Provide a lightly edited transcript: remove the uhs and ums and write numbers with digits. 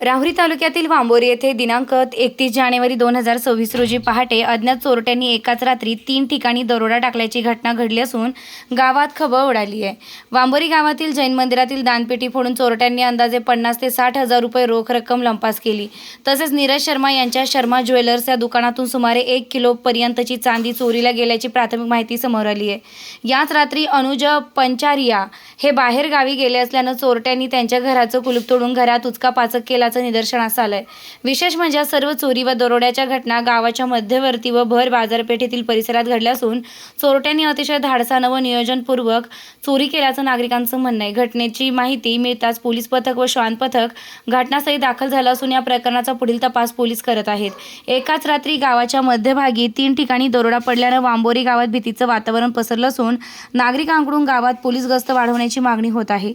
राहुरी तालुक्यातील वांबोरी येथे दिनांक 31 जानेवारी 2026 रोजी पहाटे अज्ञात चोरट्यांनी एकाच रात्री 3 ठिकाणी दरोडा टाकल्याची घटना घडली असून गावात खळबळ उडाली आहे। वांबोरी गावातील जैन मंदिरातील दानपेटी फोडून चोरट्यांनी अंदाजे 50 ते 60 हजार रुपये रोख रक्कम लंपास केली। तसेच नीरज शर्मा यांच्या शर्मा ज्वेलर्स या दुकानातून सुमारे 1 किलो पर्यंतची चांदी चोरीला गेल्याची प्राथमिक माहिती समोर आली आहे। याच रात्री अनुज पंचारिया हे बाहेर गावी गेले असल्याने चोरट्यांनी त्यांच्या घराचं कुलूप तोडून घरात उचकापाचक केल्याचं निदर्शनास आलंय। विशेष म्हणजे सर्व चोरी व दरोड्याच्या घटना गावाच्या मध्यवर्ती व भर बाजारपेठेतील परिसरात घडल्या असून चोरट्यांनी अतिशय धाडसानं व नियोजनपूर्वक चोरी केल्याचं नागरिकांचं म्हणणं आहे। घटनेची माहिती मिळताच पोलीस पथक व श्वान पथक घटनास्थळी दाखल झालं असून या प्रकरणाचा पुढील तपास पोलीस करत आहेत। एकाच रात्री गावाच्या मध्यभागी 3 ठिकाणी दरोडा पडल्याने वांबोरी गावात भीतीचं वातावरण पसरलं असून नागरिकांकडून गावात पोलीस गस्त वाढवण्याची मागणी होत आहे।